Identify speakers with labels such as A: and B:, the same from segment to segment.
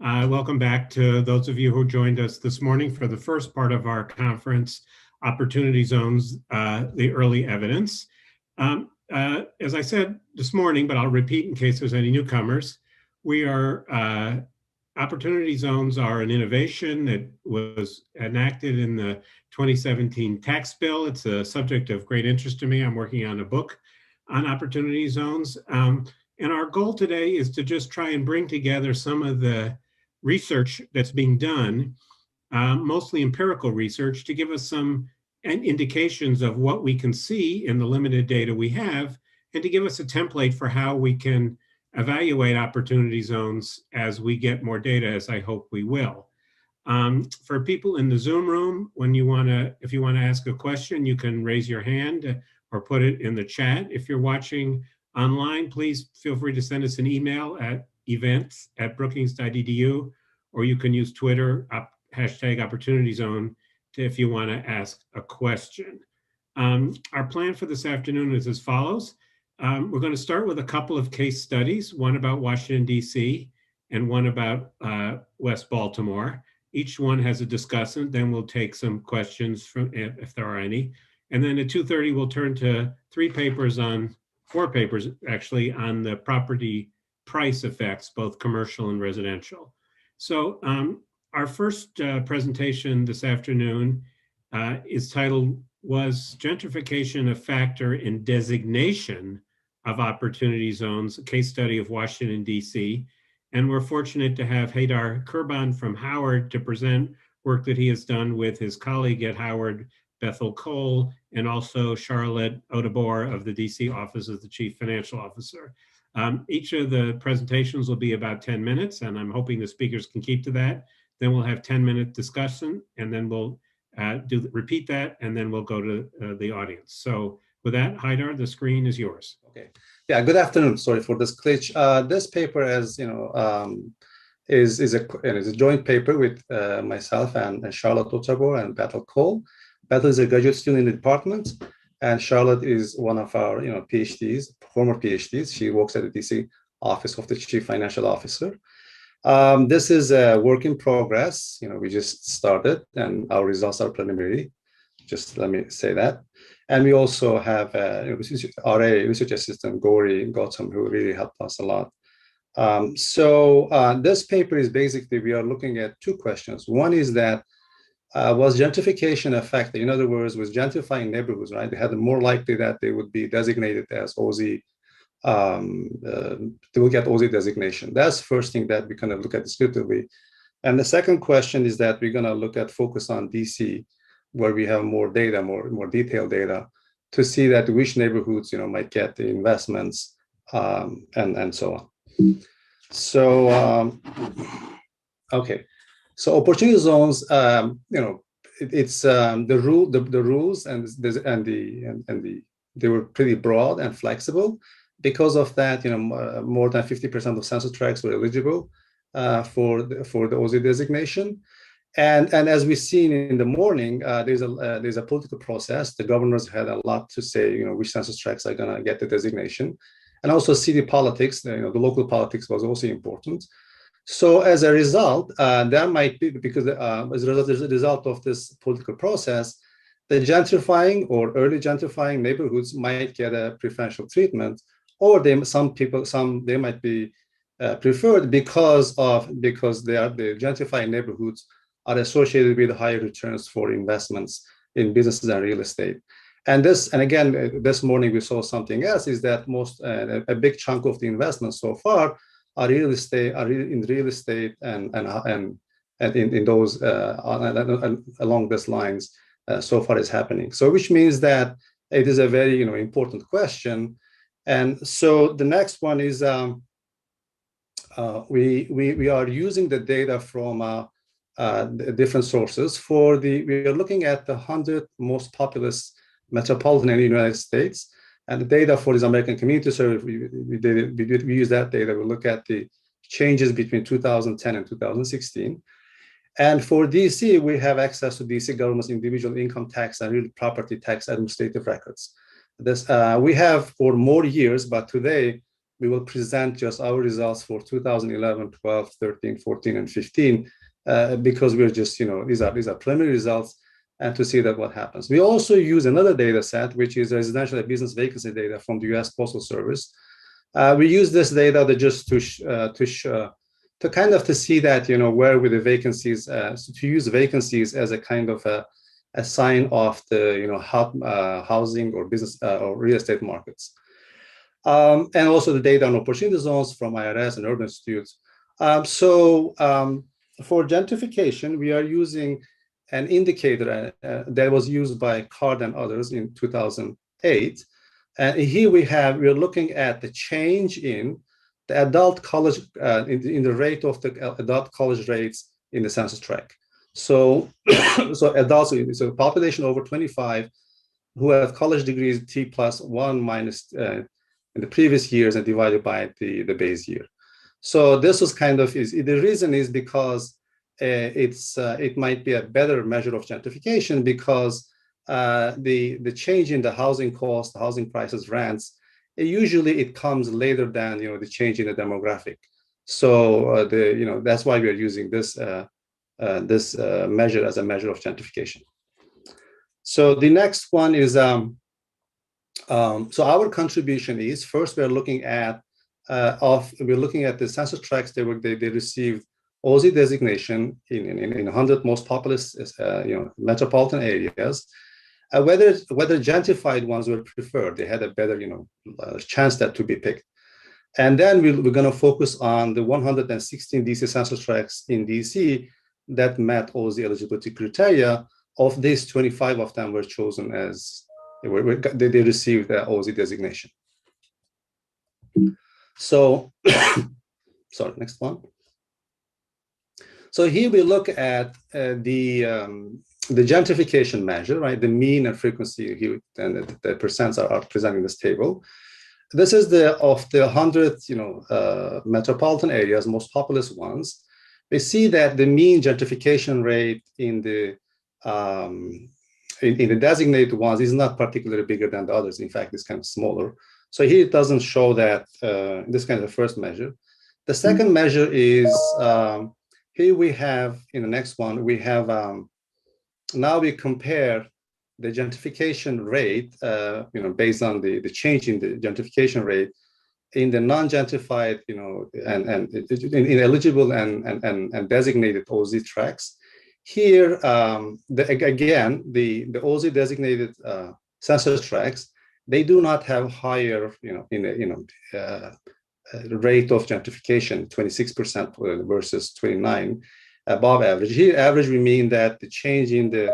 A: Welcome back to those of you who joined us this morning for the first part of our conference, Opportunity Zones, the Early Evidence. As I said this morning, but I'll repeat in case there's any newcomers, Opportunity Zones are an innovation that was enacted in the 2017 tax bill. It's a subject of great interest to me. I'm working on a book on Opportunity Zones. And our goal today is to just try and bring together some of the research that's being done, mostly empirical research, to give us some indications of what we can see in the limited data we have, and to give us a template for how we can evaluate opportunity zones as we get more data, as I hope we will. For people in the Zoom room, if you want to ask a question, you can raise your hand or put it in the chat. If you're watching online, please feel free to send us an email at events@brookings.edu, or you can use Twitter, #OpportunityZone, if you want to ask a question. Our plan for this afternoon is as follows. We're going to start with a couple of case studies, one about Washington, D.C., and one about West Baltimore. Each one has a discussant, then we'll take some questions from if there are any. And then at 2:30, we'll turn to four papers actually, on the property price effects, both commercial and residential. So our first presentation this afternoon is titled, "Was Gentrification a Factor in Designation of Opportunity Zones?" A case study of Washington, D.C. And we're fortunate to have Haydar Kurban from Howard to present work that he has done with his colleague at Howard, Bethel Cole, and also Charlotte Odebor of the DC Office of the Chief Financial Officer. Each of the presentations will be about 10 minutes, and I'm hoping the speakers can keep to that. Then we'll have 10-minute discussion, and then we'll repeat that, and then we'll go to the audience. So with that, Haydar, the screen is yours.
B: Okay. Yeah, good afternoon. Sorry for this glitch. This paper, as you know, is a joint paper with myself and Charlotte Odebor and Bethel Cole. Bethel is a graduate student in the department, and Charlotte is one of our PhDs, former PhDs. She works at the DC Office of the Chief Financial Officer. This is a work in progress. We just started, and our results are preliminary. Just let me say that. And we also have RA research assistant Gauri Gautam, who really helped us a lot. So this paper is basically, we are looking at two questions. One is that was gentrification a factor? In other words, was gentrifying neighborhoods, right? They had more likely that they would be designated as OZ, they will get OZ designation. That's the first thing that we kind of look at descriptively. And the second question is that we're going to focus on DC, where we have more data, more detailed data, to see that which neighborhoods might get the investments and so on. So okay. So opportunity zones, it's the rules they were pretty broad and flexible. Because of that, more than 50% of census tracts were eligible for the OZ designation. And as we've seen in the morning, there's a political process. The governors had a lot to say, which census tracts are going to get the designation, and also city politics. The local politics was also important. So as a result, there might be, because as a result of this political process, the gentrifying or early gentrifying neighborhoods might get a preferential treatment, or they might be preferred because the gentrifying neighborhoods are associated with higher returns for investments in businesses and real estate. And again, this morning we saw something else, is that a big chunk of the investments so far are in real estate and in those along these lines so far is happening. So which means that it is a very important question. And so the next one is we are using the data from different sources. We are looking at the 100 most populous metropolitan in the United States. And the data for this American Community Survey, we use that data. We look at the changes between 2010 and 2016. And for DC, we have access to DC government's individual income tax and real property tax administrative records. We have for more years, but today we will present just our results for 2011, 12, 13, 14, and 15, because we're just, these are preliminary results, and to see that what happens. We also use another data set, which is residential and business vacancy data from the U.S. Postal Service. We use this data to kind of to see that, where with the vacancies, to use vacancies as a kind of a sign of the, housing or business or real estate markets. And also the data on opportunity zones from IRS and Urban Institute. For gentrification, we are using an indicator that was used by Card and others in 2008. And here we're looking at the change in the adult college, in the rate of the adult college rates in the census tract. So adults, so population over 25 who have college degrees T+1 minus in the previous years and divided by the base year. So this was kind of, the reason is because it might be a better measure of gentrification, because the change in the housing cost, housing prices, rents, usually it comes later than the change in the demographic. So that's why we are using this measure as a measure of gentrification. So the next one is so our contribution is, first we're looking at the census tracts they received OZ designation in 100 most populous metropolitan areas. Whether gentrified ones were preferred, they had a better chance that to be picked. And then we're going to focus on the 116 DC census tracts in DC that met OZ eligibility criteria. Of these, 25 of them were chosen as they received the OZ designation. So, sorry, next one. So here we look at the gentrification measure, right? The mean and frequency here, and the percents are presented in this table. This is of the 100 metropolitan areas, most populous ones. We see that the mean gentrification rate in the designated ones is not particularly bigger than the others. In fact, it's kind of smaller. So here it doesn't show that. This kind of the first measure. The second measure is here we have in the next one we have now we compare the gentrification rate, based on the change in the gentrification rate in the non-gentrified, and in eligible and designated OZ tracts. Here, again, the OZ designated census tracts, they do not have higher, rate of gentrification, 26% versus 29 above average. Here, average, we mean that the change in the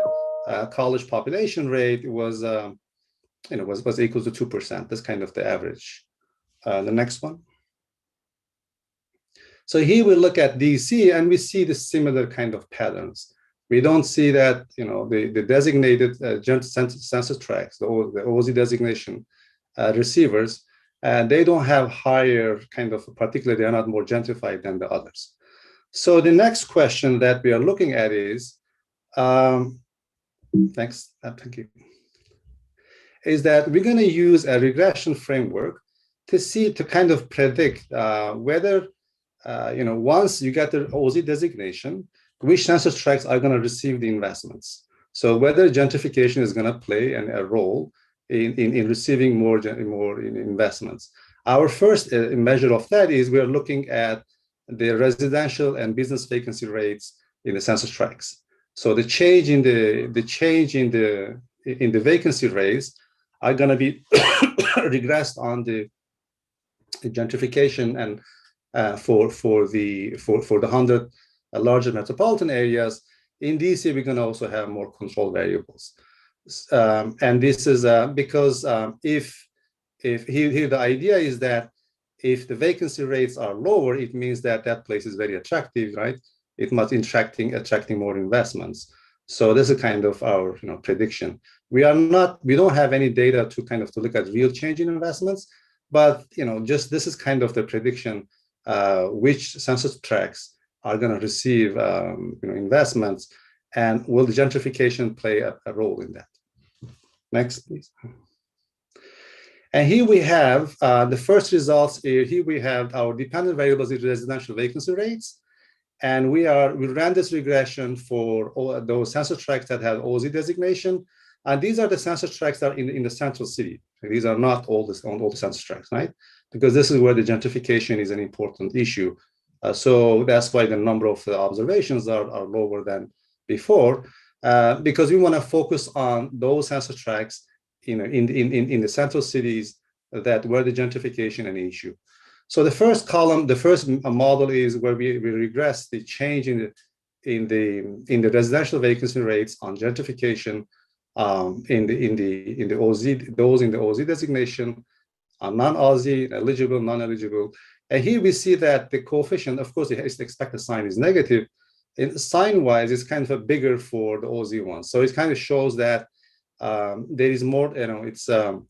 B: college population rate was equal to 2%. That's kind of the average. The next one. So here we look at DC and we see the similar kind of patterns. We don't see that, the designated census tracts, the OZ designation receivers, they don't have higher kind of, particularly they're not more gentrified than the others. So the next question that we are looking at is, next, thank you, is that we're going to use a regression framework to kind of predict whether, once you get the OZ designation, which census tracts are going to receive the investments. So whether gentrification is going to play a role in receiving more investments. Our first measure of that is we're looking at the residential and business vacancy rates in the census tracts. So the change in the vacancy rates are going to be regressed on the gentrification and for the 100 larger metropolitan areas. In DC, we're going to also have more control variables, and this is because if here the idea is that if the vacancy rates are lower, it means that that place is very attractive, right? It must attracting more investments. So this is kind of our prediction. We don't have any data to look at real change in investments, but just this is kind of the prediction which census tracts are going to receive investments, and will the gentrification play a role in that? Next, please. And here we have the first results. Here we have our dependent variables in residential vacancy rates. And we ran this regression for all those census tracts that have OZ designation. And these are the census tracts that are in the central city. These are not all the census tracts, right? Because this is where the gentrification is an important issue. So that's why the number of observations are lower than before, because we want to focus on those census tracts in the central cities that where the gentrification an issue. So the first column, the first model is where we regress the change in the residential vacancy rates on gentrification in the OZ, those in the OZ designation, non-OZ, eligible, non-eligible. And here we see that the coefficient, of course, the expected sign is negative. And sign-wise, it's kind of bigger for the OZ one. So it kind of shows that there is more, it's the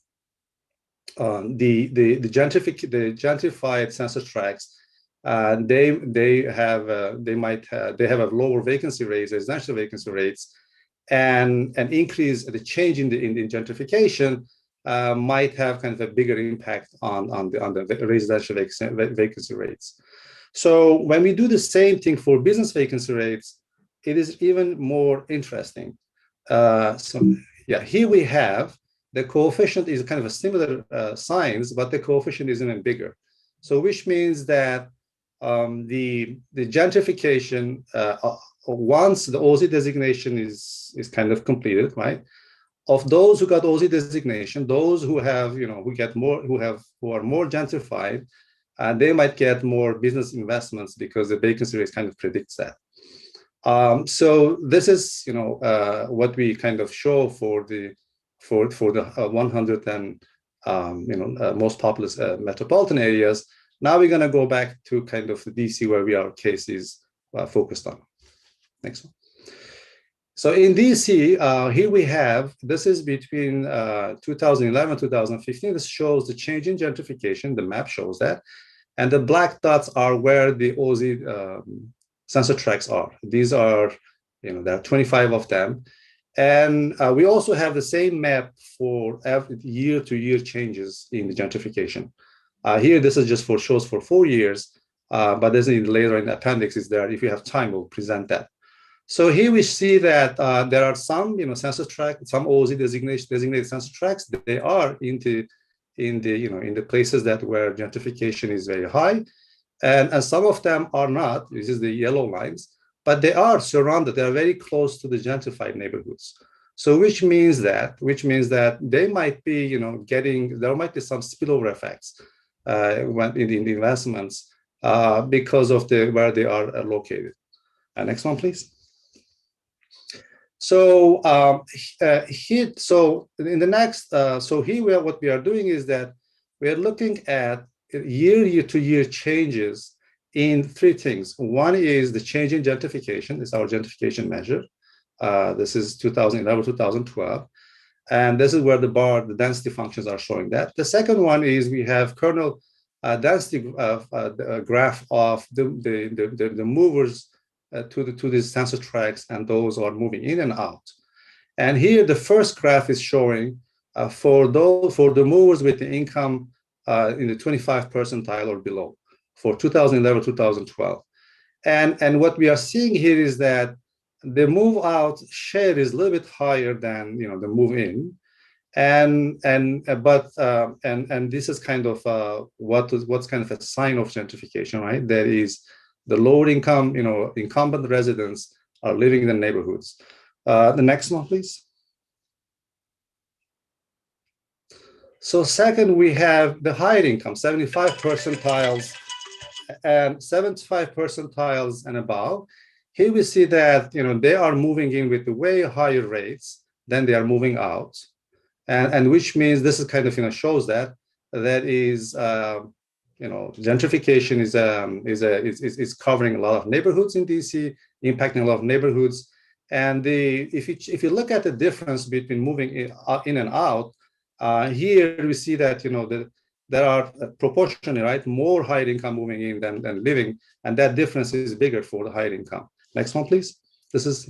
B: gentrified census tracts. They have a lower vacancy rates, residential vacancy rates, and an increase, the change in the gentrification might have kind of a bigger impact on the residential vacancy rates. So when we do the same thing for business vacancy rates, it is even more interesting. Here we have the coefficient is kind of a similar signs, but the coefficient is even bigger. So which means that the gentrification, once the OZ designation is kind of completed, right? Of those who got OZ designation, those who have, who are more gentrified, they might get more business investments because the vacancy rate kind of predicts that. So this is, what we kind of show for the 100 and most populous metropolitan areas. Now we're going to go back to kind of the DC where our case is focused on. Next one. So in DC, here we have, this is between 2011 2015. This shows the change in gentrification. The map shows that. And the black dots are where the OZ census tracts are. These are, there are 25 of them. And we also have the same map for every year-to-year changes in the gentrification. Here, this is just shows for 4 years, but there's later in the appendix is there. If you have time, we'll present that. So here we see that there are some, census tracts, some OZ designated census tracts. They are in the places that where gentrification is very high, and some of them are not. This is the yellow lines. But they are surrounded, they are very close to the gentrified neighborhoods. So which means that they might be, there might be some spillover effects when in the investments because of where they are located. Next one, please. So here, so in the next, so here what we are doing is that we are looking at year-to-year changes in 3 things. One is the change in gentrification. This is our gentrification measure. This is 2011, 2012. And this is where the density functions are showing that. The second one is we have kernel density graph of the movers to these census tracts, and those are moving in and out. And here the first graph is showing for the movers with the income in the 25 percentile or below, for 2011, 2012. And what we are seeing here is that the move out share is a little bit higher than the move in. And this is kind of what's kind of a sign of gentrification, right? That is the lower income, incumbent residents are living in the neighborhoods. The next one, please. So second, we have the higher income, 75 percentiles and 75 percentiles and above. Here we see that they are moving in with the way higher rates than they are moving out, and which means this is kind of shows that is gentrification is covering a lot of neighborhoods in DC, impacting a lot of neighborhoods. And if you look at the difference between moving in and out, here we see that there are proportionally, right, more higher income moving in than living, and that difference is bigger for the higher income. Next one, please. This is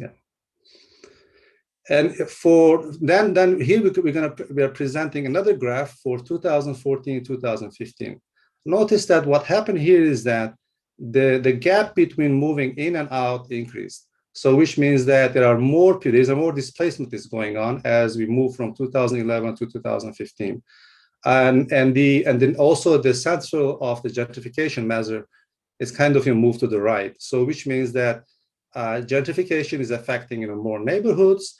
B: And for then here we are presenting another graph for 2014, 2015. Notice that what happened here is that the gap between moving in and out increased. So which means that there is more displacement is going on as we move from 2011 to 2015. And then also the central of the gentrification measure is kind of moved to the right. So which means that gentrification is affecting more neighborhoods.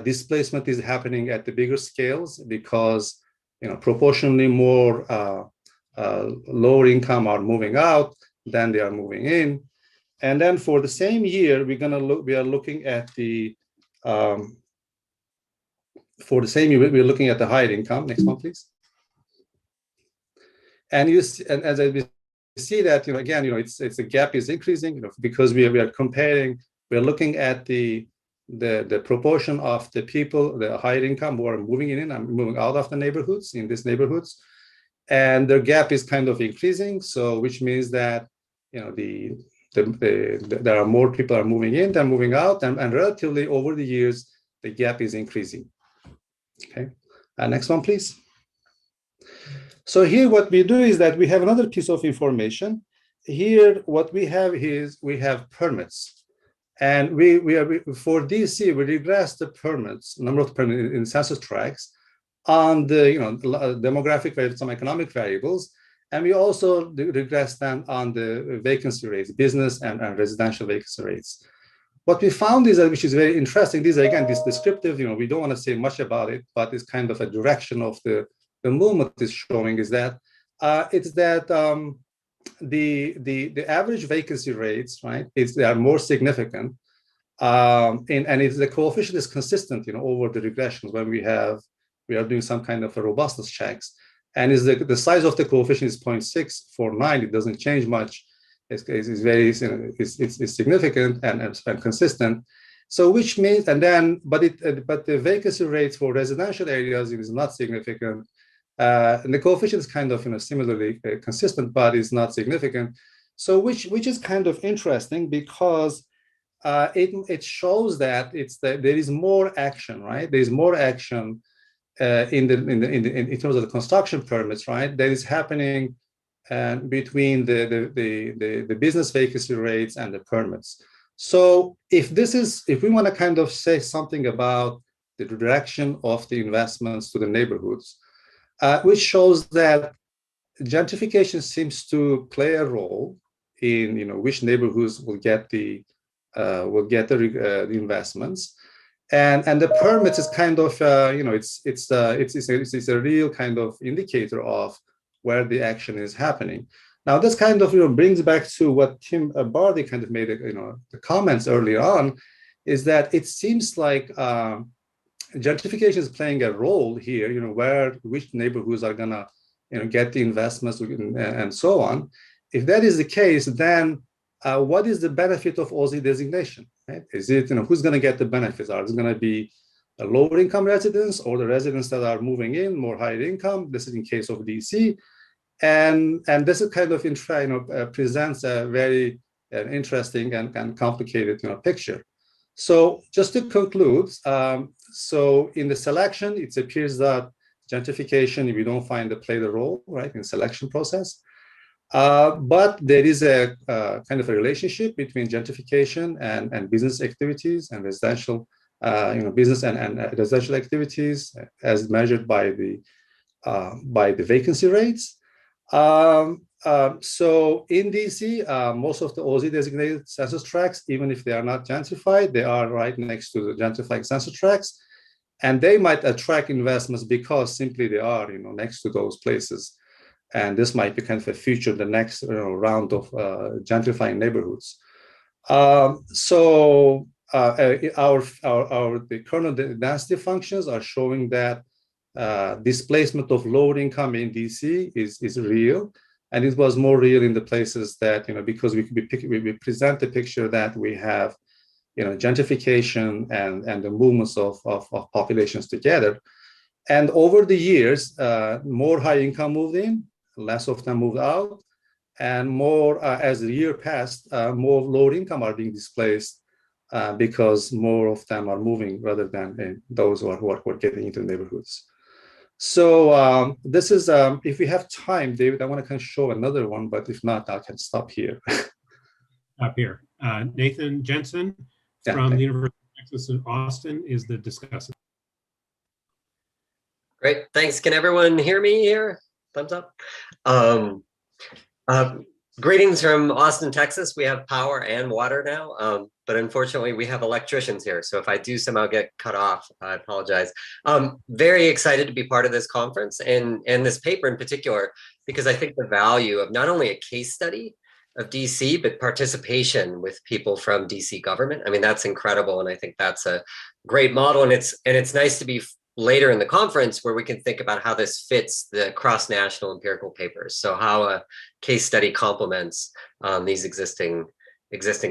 B: Displacement is happening at the bigger scales because proportionally more lower income are moving out than they are moving in. And then for the same year, we are looking at the for the same year we're looking at the higher income. Next one, please. And as we see that again it's the gap is increasing because we are comparing. We're looking at the proportion of the people, the higher income who are moving in and moving out of the neighborhoods, in these neighborhoods, and their gap is kind of increasing. So which means that there are more people are moving in than moving out, and relatively over the years the gap is increasing. Okay, next one, please. So here what we do is that we have another piece of information. Here what we have is we have permits. And for DC, we regress the permits, number of permits in census tracts on the demographic variables, some economic variables, and we also regress them on the vacancy rates, business and residential vacancy rates. What we found is that, which is very interesting, these are again this descriptive, we don't want to say much about it, but it's kind of a direction of the movement is showing is that the average vacancy rates, right, they are more significant, and the coefficient is consistent, over the regressions when we are doing some kind of a robustness checks, and the size of the coefficient is 0.649. It doesn't change much. It's very it's significant and consistent. So which means but the vacancy rates for residential areas is not significant. And the coefficient is kind of similarly consistent, but is not significant. So which is kind of interesting because it shows that there is more action, right? There is more action in terms of the construction permits, right? That is happening between the business vacancy rates and the permits. So if we want to kind of say something about the direction of the investments to the neighborhoods, which shows that gentrification seems to play a role in which neighborhoods will get the investments, and the permits is kind of it's a real kind of indicator of where the action is happening. Now this kind of brings back to what Tim Bardi kind of made the comments earlier on, is that it seems like gentrification is playing a role here, which neighborhoods are gonna, get the investments and so on. If that is the case, then what is the benefit of OZ designation? Right? Is it, who's gonna get the benefits? Are it gonna be a lower income residents or the residents that are moving in, more higher income? This is in case of DC. And this is kind of presents a very interesting and complicated picture. So just to conclude, so in the selection, it appears that gentrification, we don't find it played a role, right, in selection process. But there is a kind of a relationship between gentrification and business activities and residential, business and residential activities as measured by the vacancy rates. So in DC, most of the OZ designated census tracts, even if they are not gentrified, they are right next to the gentrified census tracts, and they might attract investments because simply they are, next to those places. And this might be kind of a future, the next round of gentrifying neighborhoods. So the kernel density functions are showing that displacement of lower income in DC is real. And it was more real in the places that, because we present the picture that we have, gentrification and the movements of populations together. And over the years, more high income moved in, less of them moved out, and more, as the year passed, more lower income are being displaced because more of them are moving rather than those who are getting into neighborhoods. So this is, if we have time, David, I want to kind of show another one, but if not, I can stop here.
A: Up here. Nathan Jensen from the University of Texas in Austin is the discussant.
C: Great, thanks. Can everyone hear me here? Thumbs up. Greetings from Austin, Texas. We have power and water now, but unfortunately we have electricians here. So if I do somehow get cut off, I apologize. Very excited to be part of this conference and this paper in particular, because I think the value of not only a case study of DC, but participation with people from DC government. I mean, that's incredible. And I think that's a great model. And it's nice to be later in the conference where we can think about how this fits the cross-national empirical papers. So how a case study complements these existing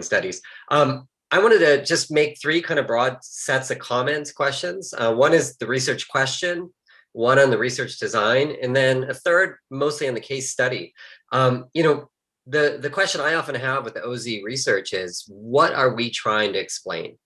C: studies. I wanted to just make three kind of broad sets of comments, questions. One is the research question, one on the research design, and then a third mostly on the case study. The question I often have with the OZ research is, what are we trying to explain?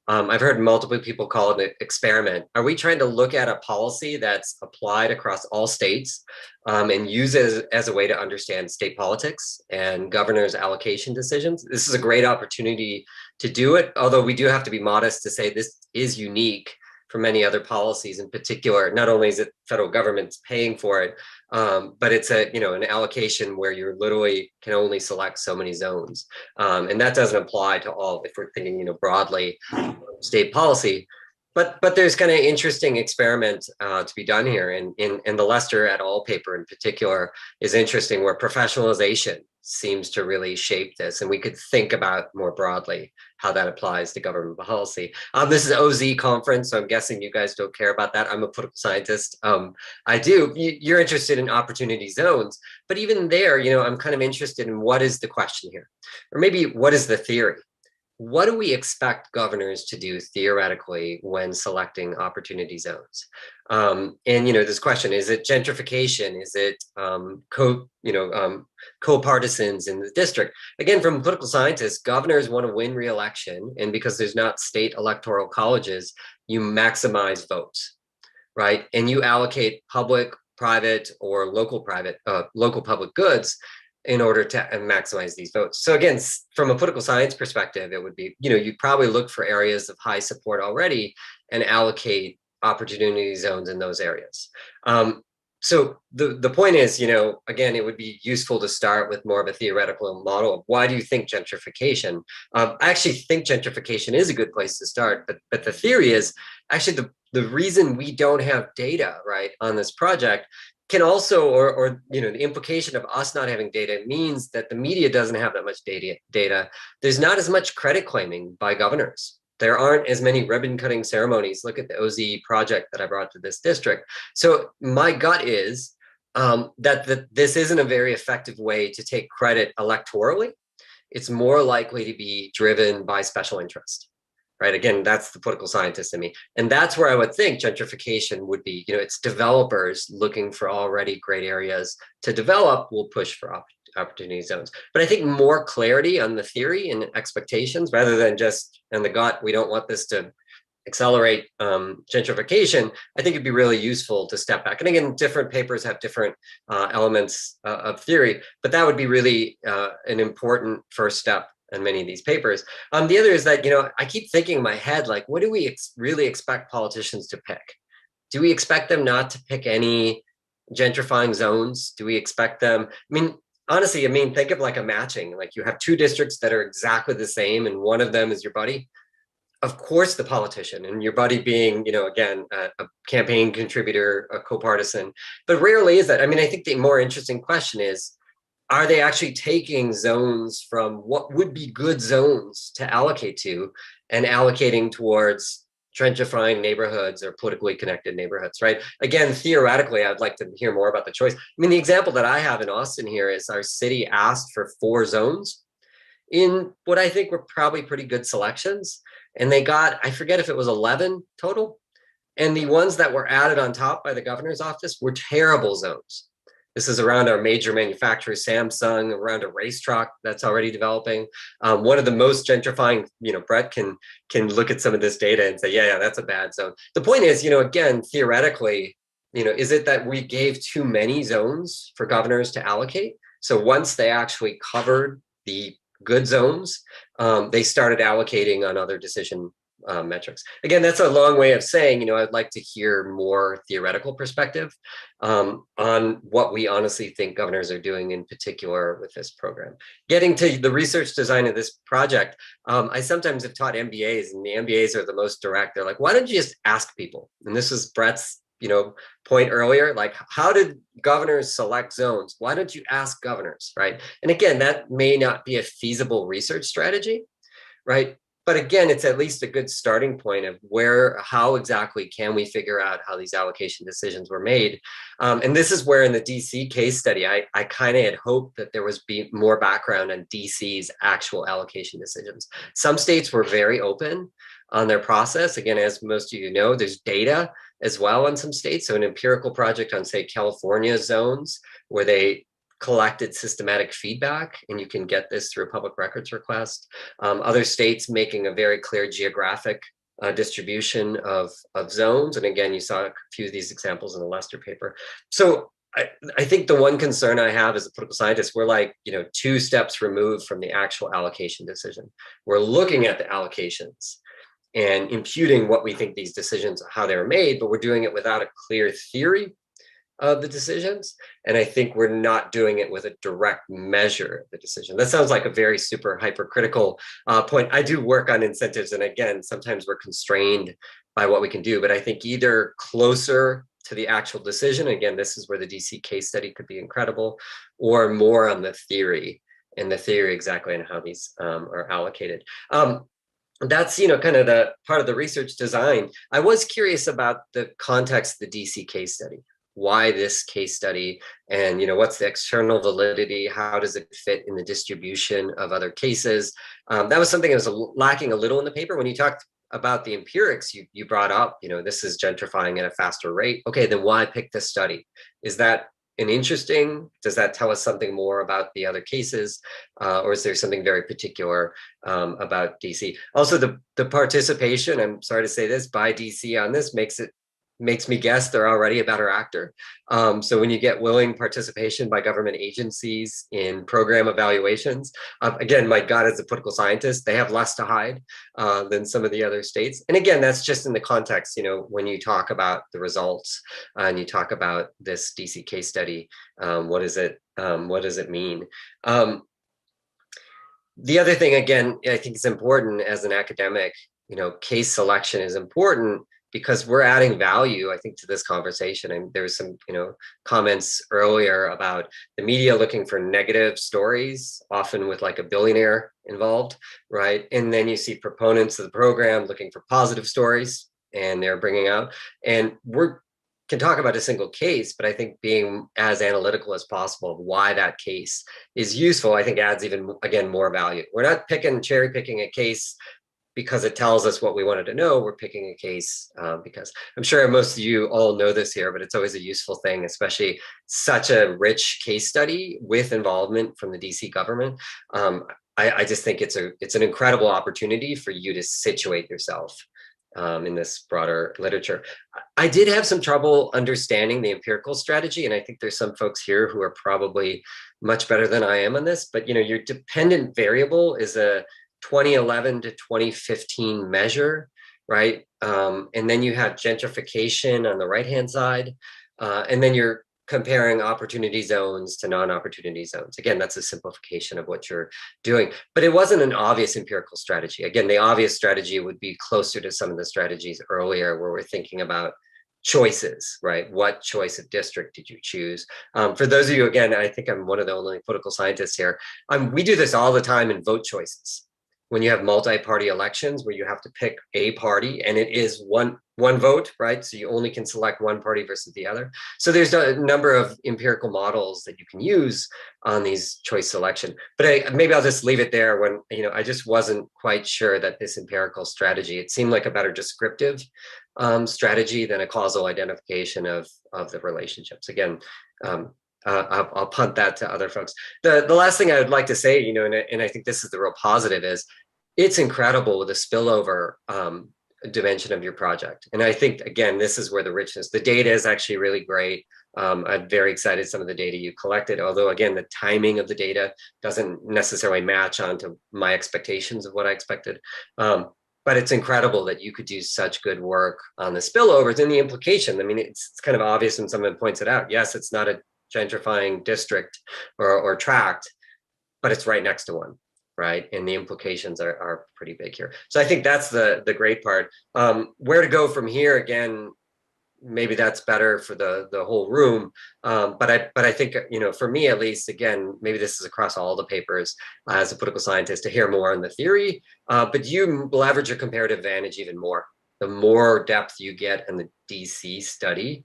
C: I've heard multiple people call it an experiment. Are we trying to look at a policy that's applied across all states and use it as a way to understand state politics and governors' allocation decisions? This is a great opportunity to do it, although we do have to be modest to say this is unique for many other policies. In particular, not only is it federal government's paying for it, but it's an allocation where you literally can only select so many zones, and that doesn't apply to all. If we're thinking broadly state policy, but there's kind of interesting experiment to be done here, and the Lester et al. Paper in particular is interesting, where professionalization seems to really shape this, and we could think about more broadly how that applies to government policy. This is an OZ conference, so I'm guessing you guys don't care about that. I'm a political scientist. I do. You're interested in opportunity zones, but even there, I'm kind of interested in what is the question here, or maybe what is the theory? What do we expect governors to do theoretically when selecting opportunity zones? This question, is it gentrification? Is it co-partisans in the district? Again, from political scientists, governors want to win re-election, and because there's not state electoral colleges, you maximize votes, right? And you allocate public, private, or local public goods in order to maximize these votes. So again, from a political science perspective, it would be, you'd probably look for areas of high support already and allocate opportunity zones in those areas. So the point is, again, it would be useful to start with more of a theoretical model of why do you think gentrification? I actually think gentrification is a good place to start, but the theory is actually the reason we don't have data, right, on this project can also, or the implication of us not having data means that the media doesn't have that much data. There's not as much credit claiming by governors. There aren't as many ribbon cutting ceremonies. Look at the OZ project that I brought to this district. So my gut is that this isn't a very effective way to take credit electorally. It's more likely to be driven by special interest. Right. Again, that's the political scientist in me. And that's where I would think gentrification would be, it's developers looking for already great areas to develop will push for opportunity zones. But I think more clarity on the theory and expectations rather than just in the gut, we don't want this to accelerate gentrification. I think it'd be really useful to step back. And again, different papers have different elements of theory, but that would be really an important first step in many of these papers. The other is that, I keep thinking in my head, like, what do we really expect politicians to pick? Do we expect them not to pick any gentrifying zones? Do we expect them? Honestly, think of like a matching, like you have two districts that are exactly the same and one of them is your buddy. Of course, the politician, and your buddy being, again, a campaign contributor, a co-partisan, but rarely is that. I think the more interesting question is, are they actually taking zones from what would be good zones to allocate to and allocating towards gentrifying neighborhoods or politically connected neighborhoods, right? Again, theoretically, I'd like to hear more about the choice. The example that I have in Austin here is our city asked for 4 zones in what I think were probably pretty good selections. And they got, I forget if it was 11 total. And the ones that were added on top by the governor's office were terrible zones. This is around our major manufacturers, Samsung, around a race truck that's already developing. One of the most gentrifying, Brett can look at some of this data and say, yeah, that's a bad zone. The point is, again, theoretically, is it that we gave too many zones for governors to allocate? So once they actually covered the good zones, they started allocating on other decision metrics. Again, that's a long way of saying, I'd like to hear more theoretical perspective on what we honestly think governors are doing in particular with this program. Getting to the research design of this project, I sometimes have taught MBAs, and the MBAs are the most direct. They're like, why don't you just ask people? And this is Brett's point earlier, like, how did governors select zones? Why don't you ask governors, right? And again, that may not be a feasible research strategy, right? But again, it's at least a good starting point of how exactly can we figure out how these allocation decisions were made. And this is where in the DC case study, I kind of had hoped that there was more background on DC's actual allocation decisions. Some states were very open on their process. Again, as most of you know, there's data as well in some states. So an empirical project on, say, California zones, where they collected systematic feedback, and you can get this through a public records request. Other states making a very clear geographic distribution of zones. And again, you saw a few of these examples in the Lester paper. So I think the one concern I have as a political scientist, we're like, 2 steps removed from the actual allocation decision. We're looking at the allocations and imputing what we think these decisions, how they were made, but we're doing it without a clear theory of the decisions. And I think we're not doing it with a direct measure of the decision. That sounds like a very super hypercritical point. I do work on incentives. And again, sometimes we're constrained by what we can do, but I think either closer to the actual decision, again, this is where the DC case study could be incredible, or more on the theory, and the theory exactly on how these are allocated. That's, kind of the part of the research design. I was curious about the context of the DC case study. Why this case study, and what's the external validity? How does it fit in the distribution of other cases? That was something that was lacking a little in the paper. When you talked about the empirics, you brought up, this is gentrifying at a faster rate. Okay, then why pick this study? Is that does that tell us something more about the other cases, or is there something very particular about DC? Also, the participation, I'm sorry to say this, by DC on this makes me guess they're already a better actor. So when you get willing participation by government agencies in program evaluations, again, my God, as a political scientist, they have less to hide than some of the other states. And again, that's just in the context, when you talk about the results and you talk about this DC case study, what does it mean? The other thing, again, I think it's important as an academic, case selection is important, because we're adding value, I think, to this conversation. And there was some, comments earlier about the media looking for negative stories, often with like a billionaire involved, right? And then you see proponents of the program looking for positive stories, and they're bringing out. And can talk about a single case, but I think being as analytical as possible of why that case is useful, I think adds even, again, more value. We're not cherry picking a case because it tells us what we wanted to know. We're picking a case because I'm sure most of you all know this here, but it's always a useful thing, especially such a rich case study with involvement from the DC government. I just think it's an incredible opportunity for you to situate yourself in this broader literature. I did have some trouble understanding the empirical strategy, and I think there's some folks here who are probably much better than I am on this, but your dependent variable is a 2011 to 2015 measure, right? And then you have gentrification on the right-hand side, and then you're comparing opportunity zones to non-opportunity zones. Again, that's a simplification of what you're doing, but it wasn't an obvious empirical strategy. Again, the obvious strategy would be closer to some of the strategies earlier where we're thinking about choices, right? What choice of district did you choose? For those of you, again, I think I'm one of the only political scientists here. We do this all the time in vote choices. When you have multi-party elections where you have to pick a party and it is one vote, right? So you only can select one party versus the other. So there's a number of empirical models that you can use on these choice selection. But maybe I'll just leave it there when, I just wasn't quite sure that this empirical strategy, it seemed like a better descriptive strategy than a causal identification of the relationships. Again, I'll punt that to other folks. The last thing I would like to say, you know, and I think this is the real positive, is it's incredible with the spillover dimension of your project. And I think, again, this is where the richness, the data is actually really great. I'm very excited some of the data you collected, although again, the timing of the data doesn't necessarily match onto my expectations of what I expected. But it's incredible that you could do such good work on the spillovers and the implication. I mean, it's kind of obvious when someone points it out. Yes, it's not a gentrifying district or tract, but it's right next to one, right? And the implications are pretty big here. So I think that's the great part. Where to go from here, again, maybe that's better for the whole room. But I think, you know, for me at least, again, maybe this is across all the papers as a political scientist, to hear more on the theory, but you leverage your comparative advantage even more. The more depth you get in the DC study,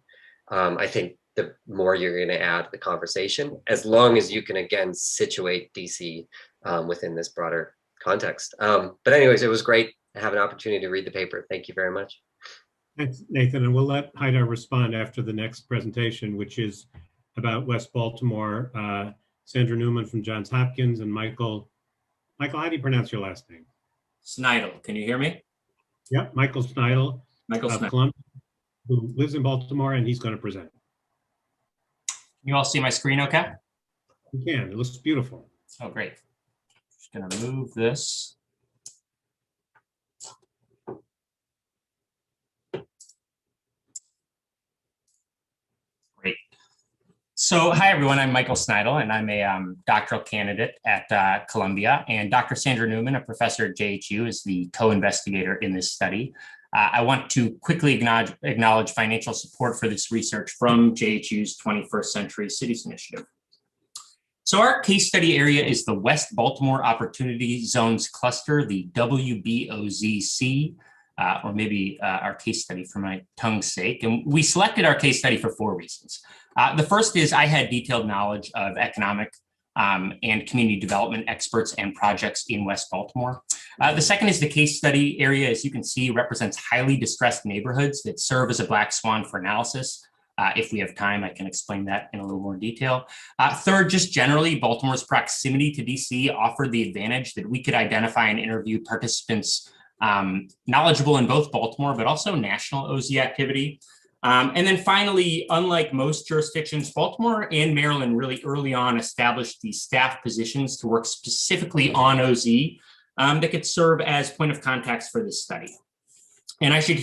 C: I think the more you're going to add to the conversation, as long as you can, again, situate DC within this broader context. But anyways, it was great to have an opportunity to read the paper. Thank you very much.
A: Thanks, Nathan. And we'll let Haidar respond after the next presentation, which is about West Baltimore. Sandra Newman from Johns Hopkins and Michael, how do you pronounce your last name?
D: Sneidel. Can you hear me?
A: Yep, Michael Sneidel of Columbia, who lives in Baltimore, and he's going to present.
D: Can you all see my screen okay?
A: You can. It looks beautiful.
D: Oh, great. Just going to move this. Great. So, hi, everyone. I'm Michael Sneidel, and I'm a doctoral candidate at Columbia. And Dr. Sandra Newman, a professor at JHU, is the co-investigator in this study. I want to quickly acknowledge financial support for this research from JHU's 21st Century Cities Initiative. So our case study area is the West Baltimore Opportunity Zones Cluster, the WBOZC, or maybe our case study for my tongue's sake. And we selected our case study for 4 reasons. The first is I had detailed knowledge of economic and community development experts and projects in West Baltimore. The second is the case study area, as you can see, represents highly distressed neighborhoods that serve as a black swan for analysis. If we have time, I can explain that in a little more detail. Third, just generally, Baltimore's proximity to DC offered the advantage that we could identify and interview participants knowledgeable in both Baltimore, but also national OZ activity. And then finally, unlike most jurisdictions, Baltimore and Maryland really early on established these staff positions to work specifically on OZ that could serve as point of contacts for this study. And I should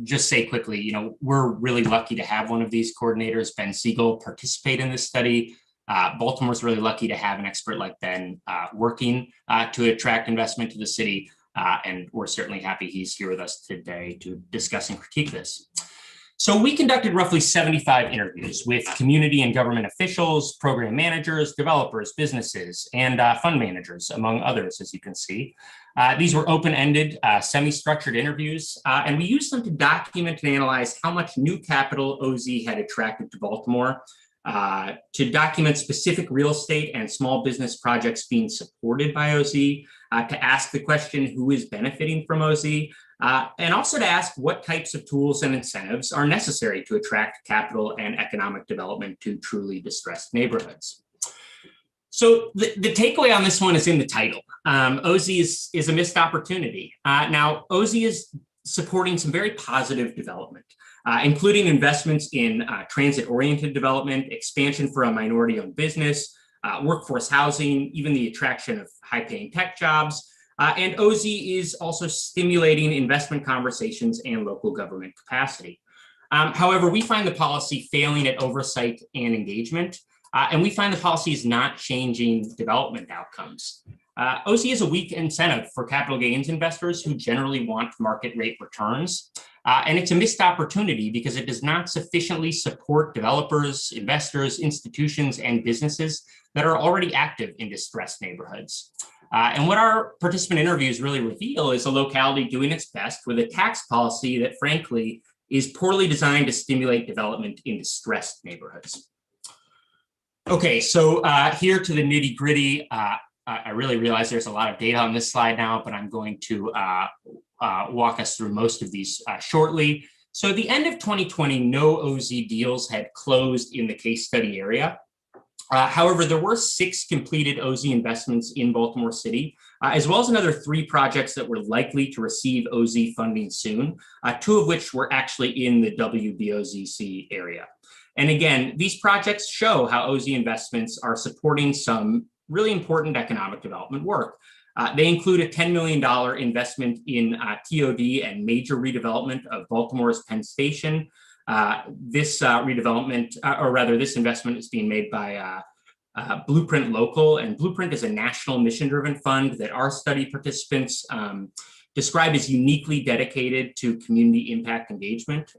D: just say quickly, you know, we're really lucky to have one of these coordinators, Ben Siegel, participate in this study. Baltimore's really lucky to have an expert like Ben working to attract investment to the city. And we're certainly happy he's here with us today to discuss and critique this. So we conducted roughly 75 interviews with community and government officials, program managers, developers, businesses, and fund managers, among others, as you can see. These were open-ended, semi-structured interviews, and we used them to document and analyze how much new capital OZ had attracted to Baltimore, to document specific real estate and small business projects being supported by OZ, to ask the question, who is benefiting from OZ, and also to ask what types of tools and incentives are necessary to attract capital and economic development to truly distressed neighborhoods. So the takeaway on this one is in the title. OZ is a missed opportunity. Now, OZ is supporting some very positive development, including investments in transit-oriented development, expansion for a minority-owned business, workforce housing, even the attraction of high-paying tech jobs. And OZ is also stimulating investment conversations and local government capacity. However, we find the policy failing at oversight and engagement, and we find the policy is not changing development outcomes. OZ is a weak incentive for capital gains investors who generally want market rate returns. And it's a missed opportunity because it does not sufficiently support developers, investors, institutions, and businesses that are already active in distressed neighborhoods. And what our participant interviews really reveal is a locality doing its best with a tax policy that, frankly, is poorly designed to stimulate development in distressed neighborhoods. Okay, so here to the nitty gritty. I really realize there's a lot of data on this slide now, but I'm going to walk us through most of these shortly. So at the end of 2020, no OZ deals had closed in the case study area. However, there were 6 completed OZ investments in Baltimore City, as well as another 3 projects that were likely to receive OZ funding soon, 2 of which were actually in the WBOZC area. And again, these projects show how OZ investments are supporting some really important economic development work. They include a $10 million investment in TOD and major redevelopment of Baltimore's Penn Station. This redevelopment, or rather this investment, is being made by Blueprint Local, and Blueprint is a national mission-driven fund that our study participants describe as uniquely dedicated to community impact engagement.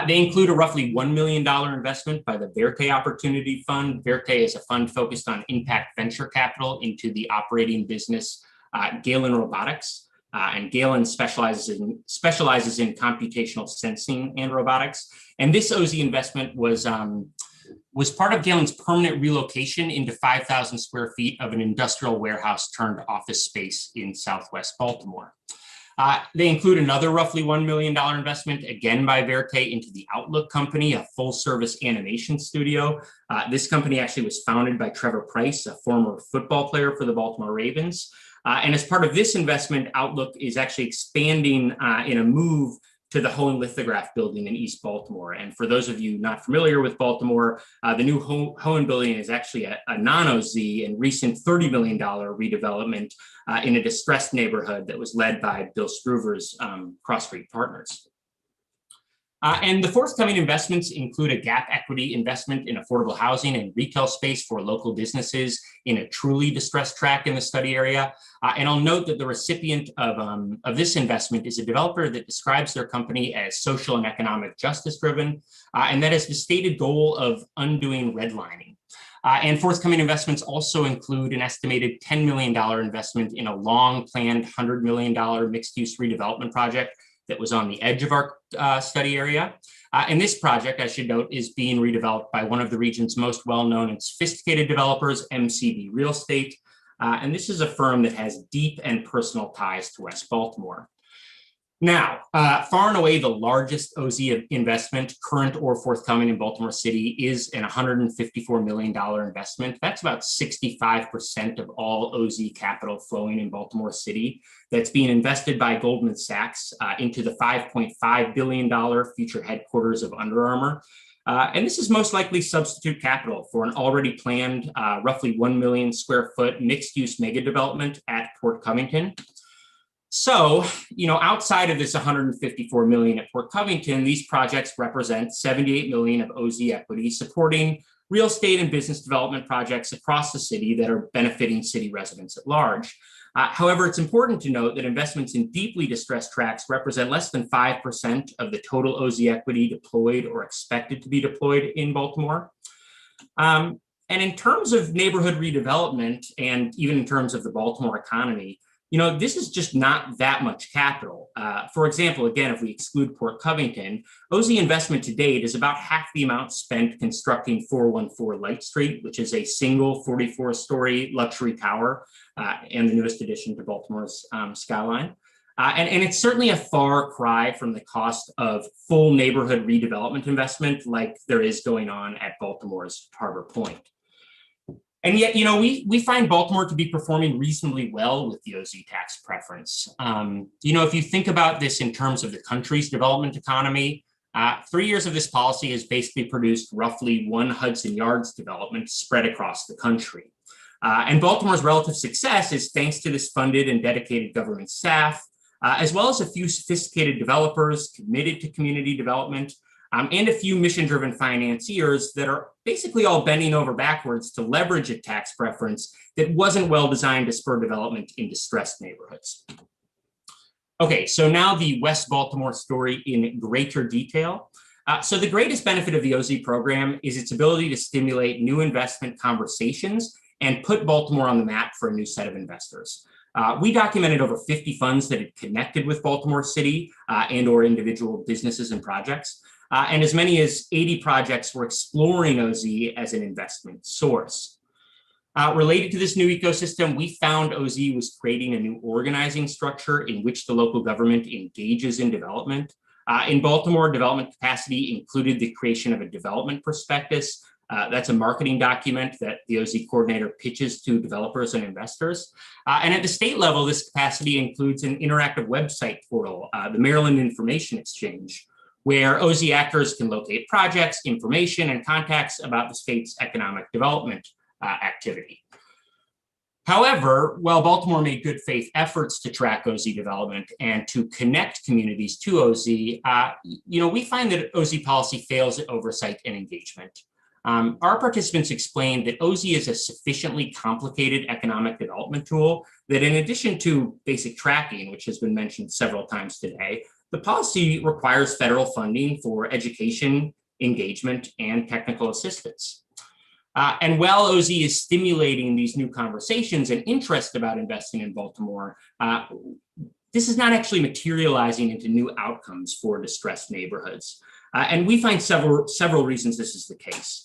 D: They include a roughly $1 million investment by the Verte Opportunity Fund. Verte is a fund focused on impact venture capital into the operating business Galen Robotics. And Galen specializes in computational sensing and robotics. And this OZ investment was part of Galen's permanent relocation into 5,000 square feet of an industrial warehouse turned office space in Southwest Baltimore. They include another roughly $1 million investment, again by Verte, into the Outlook Company, a full-service animation studio. This company actually was founded by Trevor Price, a former football player for the Baltimore Ravens. And as part of this investment, Outlook is actually expanding in a move to the Hohen Lithograph building in East Baltimore. And for those of you not familiar with Baltimore, the new Hohen building is actually a non-OZ and recent $30 million redevelopment in a distressed neighborhood that was led by Bill Struver's Cross Street Partners. And the forthcoming investments include a gap equity investment in affordable housing and retail space for local businesses in a truly distressed tract in the study area. And I'll note that the recipient of this investment is a developer that describes their company as social and economic justice driven, and that has the stated goal of undoing redlining. And forthcoming investments also include an estimated $10 million investment in a long planned $100 million mixed use redevelopment project that was on the edge of our study area. And this project, I should note, is being redeveloped by one of the region's most well-known and sophisticated developers, MCB Real Estate. And this is a firm that has deep and personal ties to West Baltimore. Now, far and away, the largest OZ investment, current or forthcoming in Baltimore City, is an $154 million investment. That's about 65% of all OZ capital flowing in Baltimore City. That's being invested by Goldman Sachs into the $5.5 billion future headquarters of Under Armour. And this is most likely substitute capital for an already planned roughly 1 million square foot mixed use mega development at Port Covington. So, outside of this 154 million at Port Covington, these projects represent 78 million of OZ equity supporting real estate and business development projects across the city that are benefiting city residents at large. However, it's important to note that investments in deeply distressed tracts represent less than 5% of the total OZ equity deployed or expected to be deployed in Baltimore. And in terms of neighborhood redevelopment, and even in terms of the Baltimore economy, this is just not that much capital. For example, again, if we exclude Port Covington, OZ investment to date is about half the amount spent constructing 414 Light Street, which is a single 44-story luxury tower and the newest addition to Baltimore's skyline. And it's certainly a far cry from the cost of full neighborhood redevelopment investment like there is going on at Baltimore's Harbor Point. And yet, we find Baltimore to be performing reasonably well with the OZ tax preference. If you think about this in terms of the country's development economy, 3 years of this policy has basically produced roughly 1 Hudson Yards development spread across the country. And Baltimore's relative success is thanks to this funded and dedicated government staff, as well as a few sophisticated developers committed to community development, and a few mission-driven financiers that are basically all bending over backwards to leverage a tax preference that wasn't well designed to spur development in distressed neighborhoods. Okay, so now the West Baltimore story in greater detail. So the greatest benefit of the OZ program is its ability to stimulate new investment conversations and put Baltimore on the map for a new set of investors. We documented over 50 funds that had connected with Baltimore City and or individual businesses and projects. And as many as 80 projects were exploring OZ as an investment source. Related to this new ecosystem, we found OZ was creating a new organizing structure in which the local government engages in development. In Baltimore, development capacity included the creation of a development prospectus, That's a marketing document that the OZ coordinator pitches to developers and investors. And at the state level, this capacity includes an interactive website portal, the Maryland Information Exchange, where OZ actors can locate projects, information, and contacts about the state's economic development activity. However, while Baltimore made good faith efforts to track OZ development and to connect communities to OZ, we find that OZ policy fails at oversight and engagement. Our participants explained that OZ is a sufficiently complicated economic development tool that, in addition to basic tracking, which has been mentioned several times today, the policy requires federal funding for education, engagement, and technical assistance. And while OZ is stimulating these new conversations and interest about investing in Baltimore, this is not actually materializing into new outcomes for distressed neighborhoods. And we find several reasons this is the case.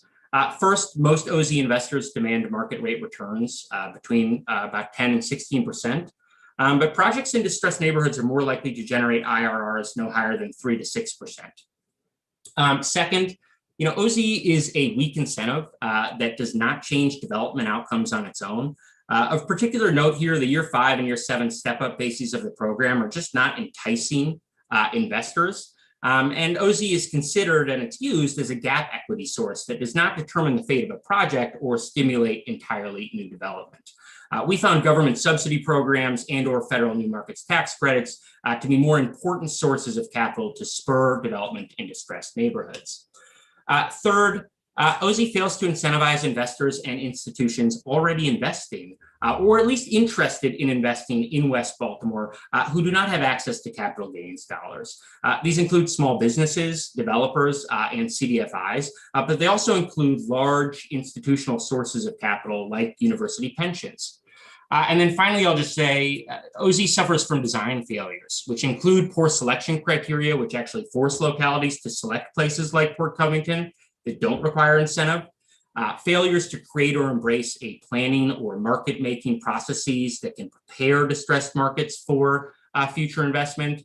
D: First, most OZ investors demand market rate returns between about 10 and 16%. But projects in distressed neighborhoods are more likely to generate IRRs no higher than 3 to 6%. Second, OZ is a weak incentive that does not change development outcomes on its own. Of particular note here, the year 5 and year 7 step-up bases of the program are just not enticing investors. And OZ is considered and it's used as a gap equity source that does not determine the fate of a project or stimulate entirely new development. We found government subsidy programs and or federal new markets tax credits to be more important sources of capital to spur development in distressed neighborhoods. Third, OZ fails to incentivize investors and institutions already investing or at least interested in investing in West Baltimore who do not have access to capital gains dollars. These include small businesses, developers, and CDFIs, but they also include large institutional sources of capital like university pensions. And then finally, I'll just say OZ suffers from design failures, which include poor selection criteria, which actually force localities to select places like Port Covington that don't require incentive, failures to create or embrace a planning or market-making processes that can prepare distressed markets for future investment,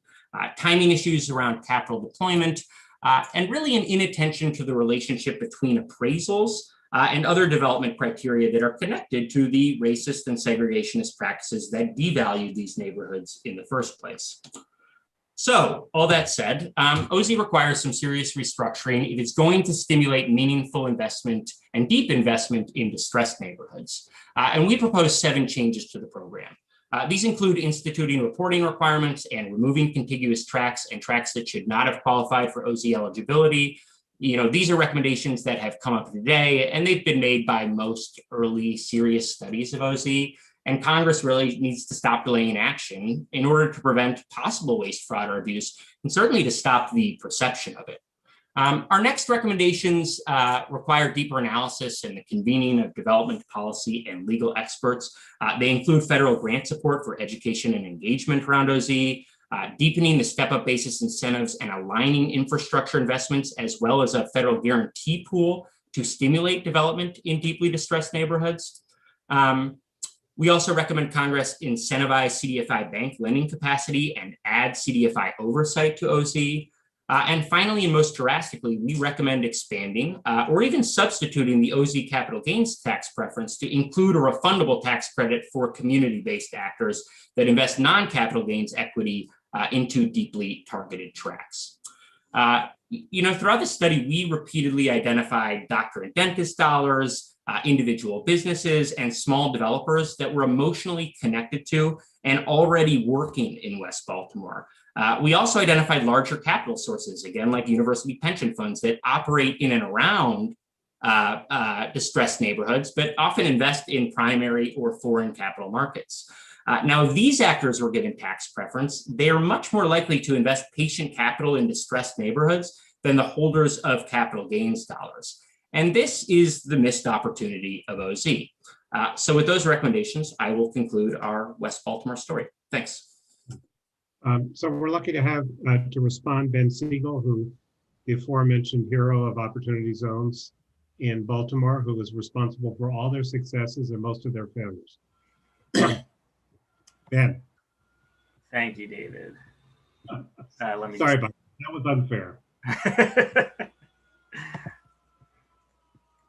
D: timing issues around capital deployment, and really an inattention to the relationship between appraisals and other development criteria that are connected to the racist and segregationist practices that devalue these neighborhoods in the first place. So, all that said, OZ requires some serious restructuring if it's going to stimulate meaningful investment and deep investment in distressed neighborhoods. And we propose 7 changes to the program. These include instituting reporting requirements and removing contiguous tracts and tracts that should not have qualified for OZ eligibility. These are recommendations that have come up today, and they've been made by most early serious studies of OZ. And Congress really needs to stop delaying action in order to prevent possible waste, fraud, or abuse, and certainly to stop the perception of it. Our next recommendations require deeper analysis and the convening of development policy and legal experts. They include federal grant support for education and engagement around OZ, deepening the step-up basis incentives and aligning infrastructure investments, as well as a federal guarantee pool to stimulate development in deeply distressed neighborhoods. We also recommend Congress incentivize CDFI bank lending capacity and add CDFI oversight to OZ. And finally, and most drastically, we recommend expanding or even substituting the OZ capital gains tax preference to include a refundable tax credit for community-based actors that invest non-capital gains equity into deeply targeted tracts. Throughout the study, we repeatedly identified doctor and dentist dollars, individual businesses, and small developers that were emotionally connected to and already working in West Baltimore. We also identified larger capital sources, again, like university pension funds that operate in and around distressed neighborhoods, but often invest in primary or foreign capital markets. Now, these actors were given tax preference. They are much more likely to invest patient capital in distressed neighborhoods than the holders of capital gains dollars. And this is the missed opportunity of OZ. So with those recommendations, I will conclude our West Baltimore story. Thanks.
A: So we're lucky to have to respond Ben Siegel, who the aforementioned hero of opportunity zones in Baltimore, who was responsible for all their successes and most of their failures. Ben.
E: Thank you, David.
A: Sorry about that. That was unfair.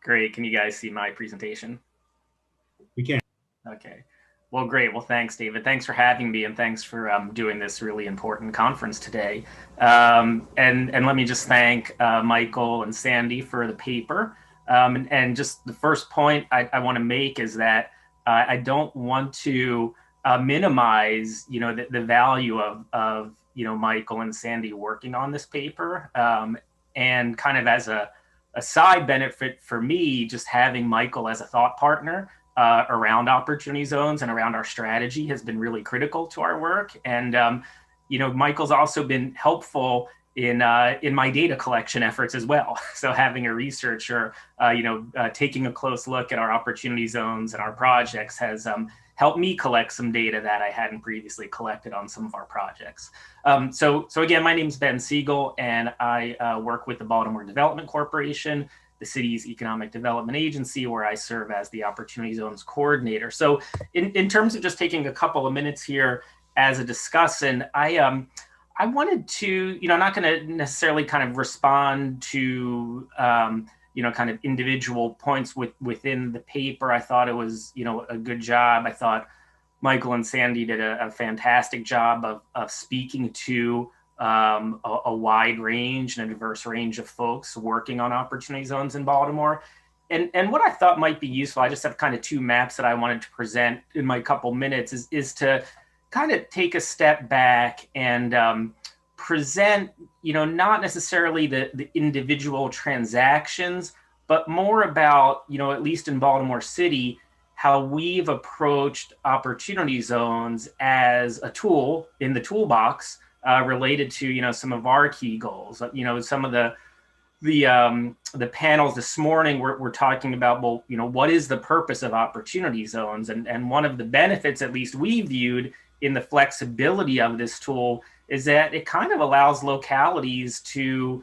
E: Great. Can you guys see my presentation?
A: We can.
E: Okay. Well, great. Well, thanks, David. Thanks for having me, and thanks for doing this really important conference today. And let me just thank Michael and Sandy for the paper. And just the first point I want to make is that I don't want to minimize, the value of Michael and Sandy working on this paper. And kind of as a side benefit for me, just having Michael as a thought partner around opportunity zones and around our strategy has been really critical to our work. And Michael's also been helpful in my data collection efforts as well. So having a researcher, taking a close look at our opportunity zones and our projects has helped me collect some data that I hadn't previously collected on some of our projects. So again, my name is Ben Siegel, and I work with the Baltimore Development Corporation, the city's economic development agency, where I serve as the Opportunity Zones coordinator. So in terms of just taking a couple of minutes here as a discussant, I wanted to, I'm not going to necessarily kind of respond to, kind of individual points within the paper. I thought it was, a good job. I thought Michael and Sandy did a fantastic job of speaking to a wide range and a diverse range of folks working on opportunity zones in Baltimore. And what I thought might be useful, I just have kind of two maps that I wanted to present in my couple minutes, is to kind of take a step back and present, not necessarily the individual transactions, but more about, at least in Baltimore City, how we've approached opportunity zones as a tool in the toolbox related to, some of our key goals. Some of the panels this morning we're talking about, well, what is the purpose of opportunity zones? And one of the benefits, at least we viewed in the flexibility of this tool, is that it kind of allows localities to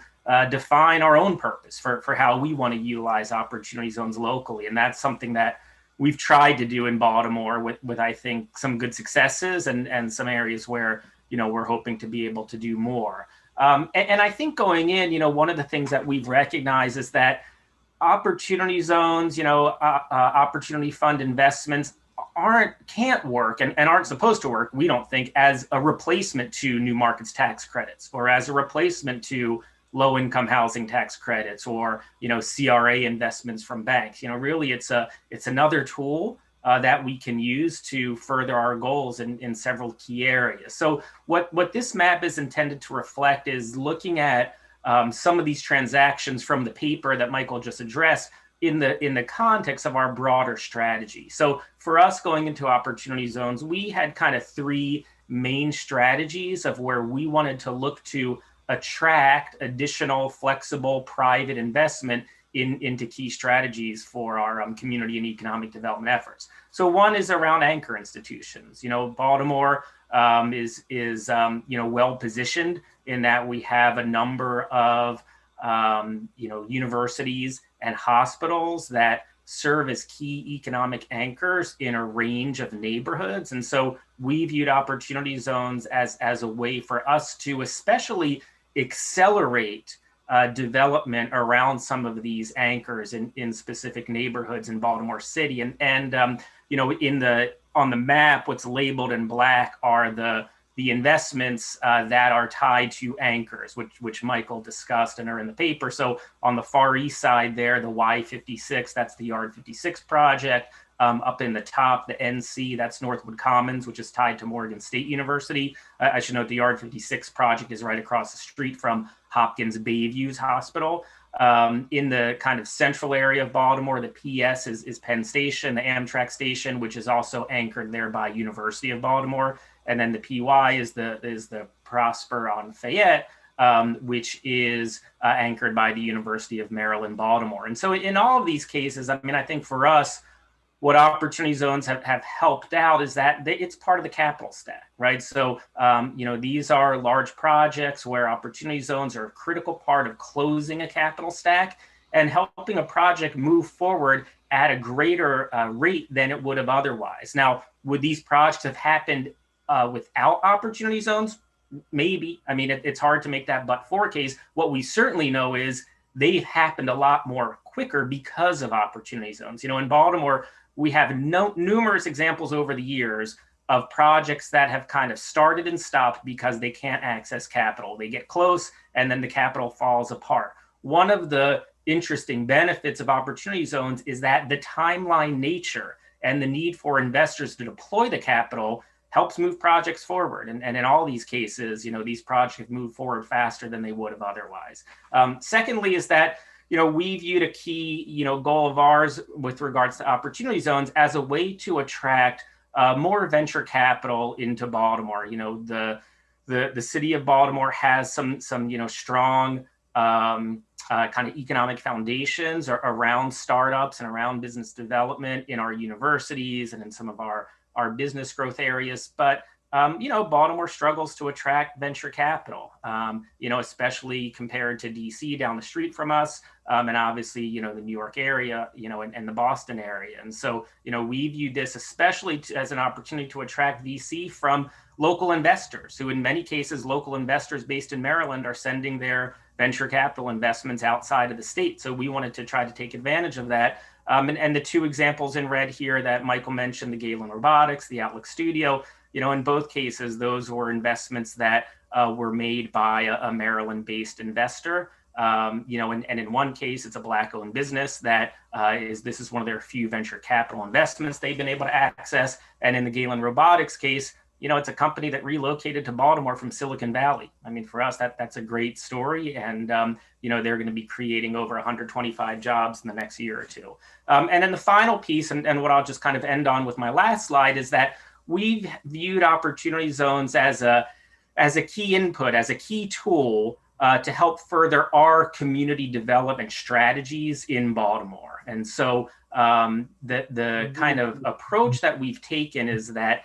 E: define our own purpose for how we want to utilize opportunity zones locally. And that's something that we've tried to do in Baltimore with I think, some good successes and some areas where, we're hoping to be able to do more. And I think going in, one of the things that we've recognized is that opportunity zones, opportunity fund investments can't work and aren't supposed to work, we don't think, as a replacement to new markets tax credits or as a replacement to low-income housing tax credits or, CRA investments from banks. Really it's another tool that we can use to further our goals in several key areas. So what this map is intended to reflect is looking at some of these transactions from the paper that Michael just addressed in the context of our broader strategy. So for us going into opportunity zones, we had kind of three main strategies of where we wanted to look to attract additional flexible private investment into key strategies for our community and economic development efforts. So one is around anchor institutions. Baltimore is well positioned in that we have a number of universities and hospitals that serve as key economic anchors in a range of neighborhoods. And so we viewed opportunity zones as a way for us to especially accelerate development around some of these anchors in specific neighborhoods in Baltimore City. And on the map, what's labeled in black are the investments that are tied to anchors, which Michael discussed and are in the paper. So on the far east side there, the Y56, that's the Yard 56 project. Up in the top, the NC, that's Northwood Commons, which is tied to Morgan State University. I should note the Yard 56 project is right across the street from Hopkins Bayview's hospital. In the kind of central area of Baltimore, the PS is Penn Station, the Amtrak station, which is also anchored there by University of Baltimore. And then the PY is the Prosper on Fayette, which is anchored by the University of Maryland, Baltimore. And so in all of these cases, I think for us, what opportunity zones have helped out is that it's part of the capital stack, right? So, these are large projects where opportunity zones are a critical part of closing a capital stack and helping a project move forward at a greater rate than it would have otherwise. Now, would these projects have happened without opportunity zones? Maybe. It's hard to make that but-for case. What we certainly know is they've happened a lot more quicker because of opportunity zones. In Baltimore, we have numerous examples over the years of projects that have kind of started and stopped because they can't access capital. They get close and then the capital falls apart. One of the interesting benefits of opportunity zones is that the timeline nature and the need for investors to deploy the capital helps move projects forward. And in all these cases, these projects move forward faster than they would have otherwise. Secondly is that, we viewed a key, goal of ours with regards to opportunity zones as a way to attract more venture capital into Baltimore. The city of Baltimore has some strong kind of economic foundations around startups and around business development in our universities and in some of our business growth areas. But Baltimore struggles to attract venture capital, especially compared to DC down the street from us, and obviously, the New York area, and the Boston area. And so, we view this especially as an opportunity to attract VC from local investors, who in many cases, local investors based in Maryland are sending their venture capital investments outside of the state. So we wanted to try to take advantage of that. And the two examples in red here that Michael mentioned, the Galen Robotics, the Outlook Studio, in both cases, those were investments that were made by a Maryland-based investor. And in one case, it's a Black-owned business that this is one of their few venture capital investments they've been able to access. And in the Galen Robotics case, it's a company that relocated to Baltimore from Silicon Valley. I mean, for us, that's a great story. And, they're going to be creating over 125 jobs in the next year or two. And then the final piece, and what I'll just kind of end on with my last slide, is that we've viewed opportunity zones as a key input, as a key tool to help further our community development strategies in Baltimore. And so the kind of approach that we've taken is that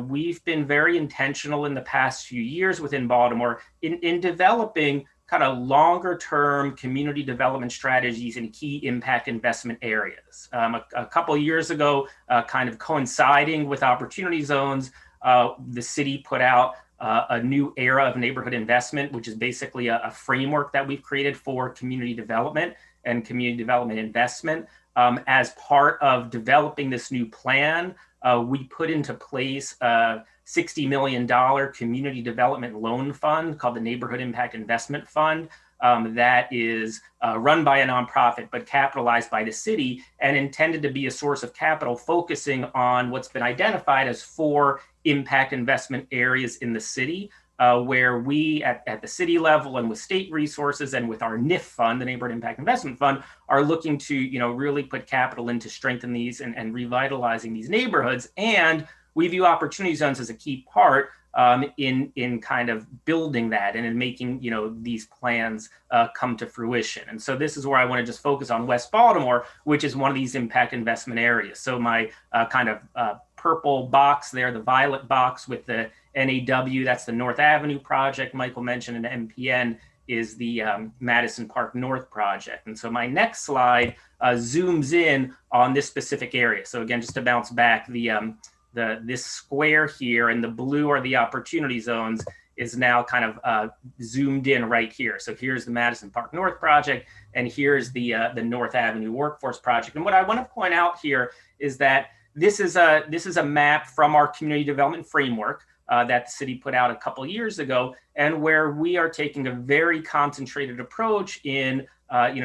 E: we've been very intentional in the past few years within Baltimore in developing kind of longer term community development strategies in key impact investment areas. A couple of years ago, kind of coinciding with opportunity zones, the city put out a new era of neighborhood investment, which is basically a framework that we've created for community development and community development investment. As part of developing this new plan, we put into place a $60 million community development loan fund called the Neighborhood Impact Investment Fund that is run by a nonprofit, but capitalized by the city and intended to be a source of capital focusing on what's been identified as 4 impact investment areas in the city, where we at the city level and with state resources and with our NIF fund, the Neighborhood Impact Investment Fund, are looking to really put capital into strengthen these and revitalizing these neighborhoods. And we view opportunity zones as a key part in kind of building that and in making these plans come to fruition. And so this is where I want to just focus on West Baltimore, which is one of these impact investment areas. So my kind of purple box there, the violet box with the NAW, that's the North Avenue project Michael mentioned, and MPN is the Madison Park North project. And so my next slide zooms in on this specific area. So again, just to bounce back, this square here and the blue are the opportunity zones is now kind of zoomed in right here. So here's the Madison Park North project, and here's the North Avenue Workforce project. And what I want to point out here is that this is a map from our community development framework that the city put out a couple years ago, and where we are taking a very concentrated approach in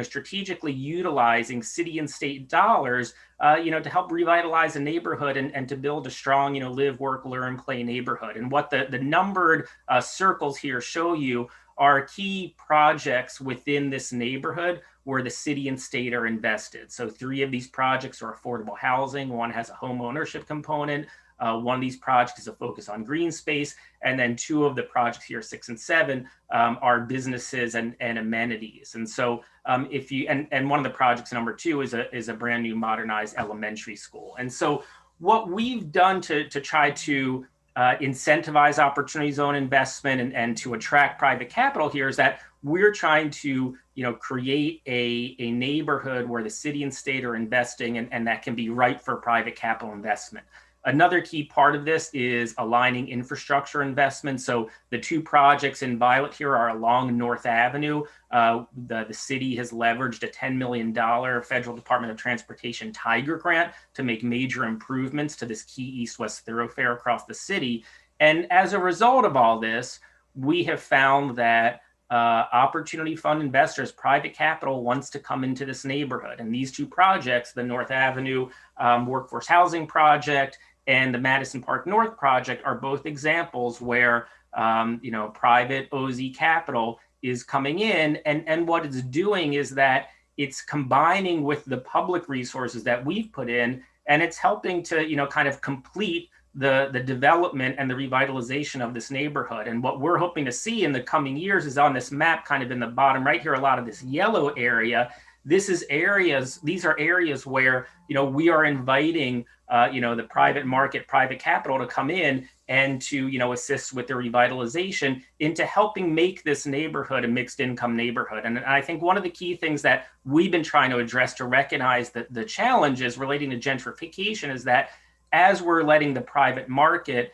E: strategically utilizing city and state dollars to help revitalize a neighborhood and to build a strong live, work, learn, play neighborhood. And what the numbered circles here show you are key projects within this neighborhood where the city and state are invested. So 3 of these projects are affordable housing. One has a home ownership component. One of these projects is a focus on green space. And then 2 of the projects here, 6 and 7, are businesses and amenities. And so if you, and one of the projects, number 2, is a brand new modernized elementary school. And so what we've done to try to incentivize opportunity zone investment and to attract private capital here is that we're trying to create a neighborhood where the city and state are investing and that can be right for private capital investment. Another key part of this is aligning infrastructure investments. So the two projects in violet here are along North Avenue. The city has leveraged a $10 million Federal Department of Transportation Tiger grant to make major improvements to this key east-west thoroughfare across the city. And as a result of all this, we have found that opportunity fund investors, private capital wants to come into this neighborhood. And these two projects, the North Avenue Workforce Housing Project and the Madison Park North Project, are both examples where private OZ capital is coming in. And what it's doing is that it's combining with the public resources that we've put in, and it's helping to kind of complete the development and the revitalization of this neighborhood. And what we're hoping to see in the coming years is on this map, kind of in the bottom right here, a lot of this yellow area. These are areas where, we are inviting, the private market, private capital to come in and to, assist with the revitalization into helping make this neighborhood a mixed income neighborhood. And I think one of the key things that we've been trying to address to recognize that the challenges relating to gentrification is that as we're letting the private market,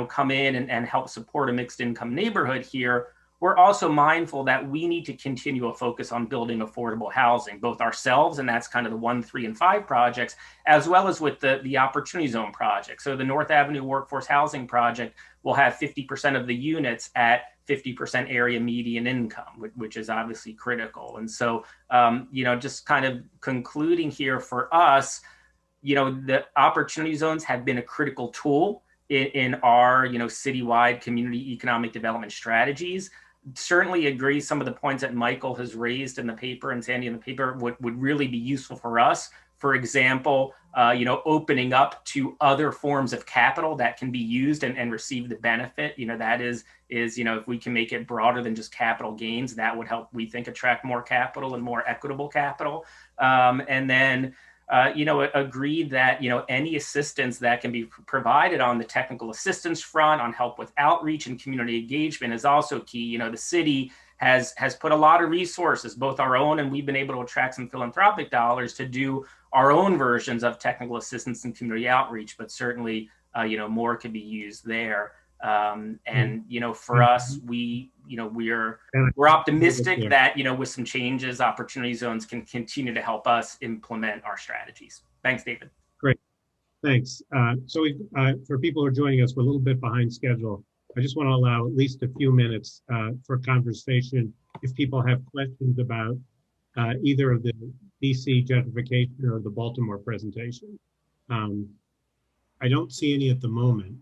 E: come in and help support a mixed income neighborhood here, we're also mindful that we need to continue a focus on building affordable housing, both ourselves, and that's kind of the 1, 3, and 5 projects, as well as with the Opportunity Zone project. So the North Avenue Workforce Housing Project will have 50% of the units at 50% area median income, which is obviously critical. And so, just kind of concluding here for us, the opportunity zones have been a critical tool in our, citywide community economic development strategies. Certainly agree some of the points that Michael has raised in the paper and Sandy in the paper would really be useful for us. For example, opening up to other forms of capital that can be used and receive the benefit. That is if we can make it broader than just capital gains, that would help, we think, attract more capital and more equitable capital. And then agreed that, any assistance that can be provided on the technical assistance front, on help with outreach and community engagement is also key. The city has put a lot of resources, both our own, and we've been able to attract some philanthropic dollars to do our own versions of technical assistance and community outreach, but certainly, more could be used there. For us, we're optimistic that, with some changes, opportunity zones can continue to help us implement our strategies. Thanks, David.
A: Great. Thanks. So for people who are joining us, we're a little bit behind schedule. I just want to allow at least a few minutes for conversation if people have questions about either of the DC gentrification or the Baltimore presentation. I don't see any at the moment.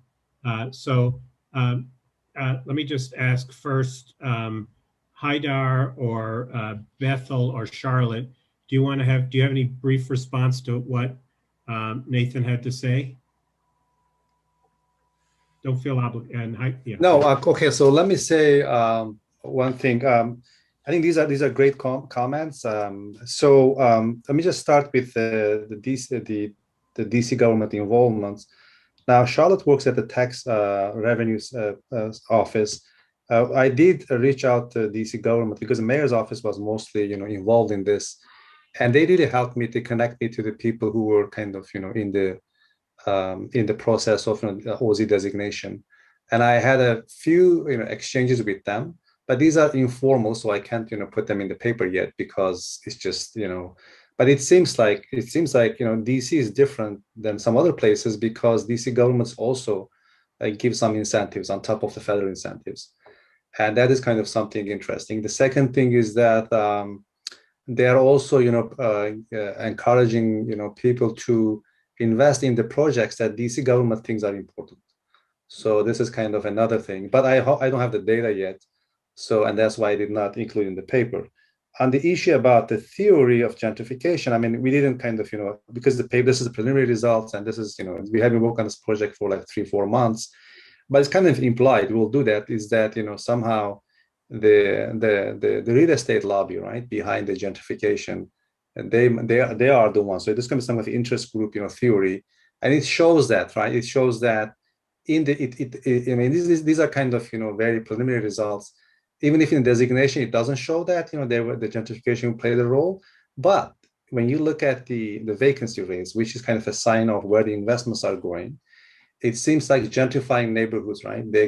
A: Let me just ask first, Haidar or Bethel or Charlotte, do you have any brief response to what Nathan had to say? Don't feel obligated. Yeah.
B: No, okay. So let me say one thing. I think these are great comments. Let me just start with the DC government involvement. Now, Charlotte works at the tax revenues office. I did reach out to DC government because the mayor's office was mostly, involved in this, and they really helped me to connect me to the people who were kind of, in the process of OZ designation. And I had a few, exchanges with them, but these are informal, so I can't, put them in the paper yet because it's just, But it seems like DC is different than some other places because DC governments also give some incentives on top of the federal incentives, and that is kind of something interesting. The second thing is that they are also encouraging people to invest in the projects that DC government thinks are important. So this is kind of another thing, but I don't have the data yet, and that's why I did not include in the paper. On the issue about the theory of gentrification, I mean, we didn't kind of, because the paper, this is the preliminary results, and this is, we have been working on this project for like 3-4 months, but it's kind of implied we'll do that, is that, somehow the real estate lobby, right, behind the gentrification, and they are the ones. So this can be some of the interest group, theory, and it shows that, right? It shows that in the, I mean, these are kind of, very preliminary results. Even if in designation, it doesn't show that, the gentrification played a role. But when you look at the vacancy rates, which is kind of a sign of where the investments are going, it seems like gentrifying neighborhoods, right? They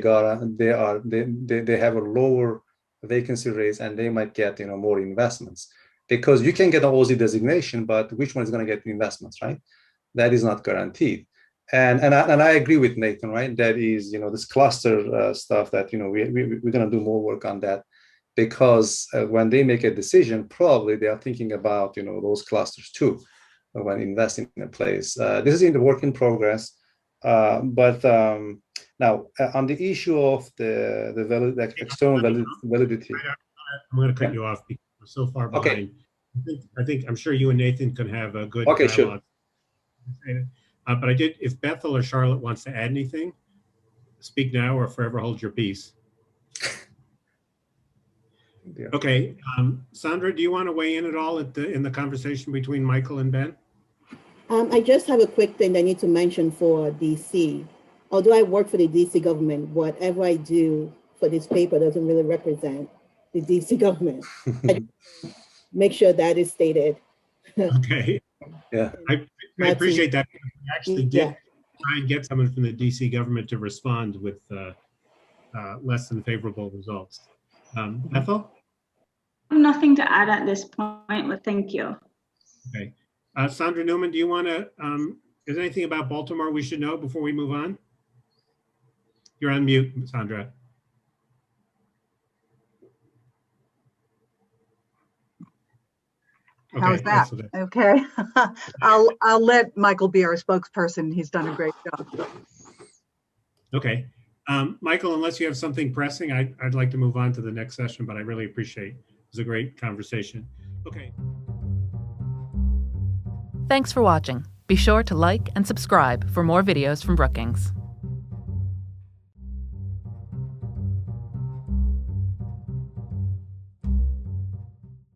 B: have a lower vacancy rates, and they might get more investments, because you can get an OZ designation, but which one is going to get the investments, right? That is not guaranteed. And I agree with Nathan, right? That is this cluster stuff that we're going to do more work on that, because when they make a decision, probably they are thinking about those clusters too when investing in a place. This is in the work in progress. But now on the issue of the external validity.
A: I'm going to cut you off because we're so far behind. Okay. I'm sure you and Nathan can have a good dialogue. Sure. But if Bethel or Charlotte wants to add anything, speak now or forever hold your peace. Yeah. Okay. Sandra, do you want to weigh in at all in the conversation between Michael and Ben?
F: I just have a quick thing I need to mention for DC. Although I work for the DC government, whatever I do for this paper doesn't really represent the DC government. I make sure that is stated.
A: Okay. Yeah. I appreciate that. We actually did try and get someone from the DC government to respond with less than favorable results. Bethel?
G: I have nothing to add at this point, but thank you.
A: Okay. Sandra Newman, do you want to, is there anything about Baltimore we should know before we move on? You're on mute, Sandra.
H: Okay, how's that? Okay. I'll let Michael be our spokesperson. He's done a great job.
A: Okay. Michael, unless you have something pressing, I'd like to move on to the next session, but I really appreciate it. It was a great conversation. Okay.
I: Thanks for watching. Be sure to like and subscribe for more videos from Brookings.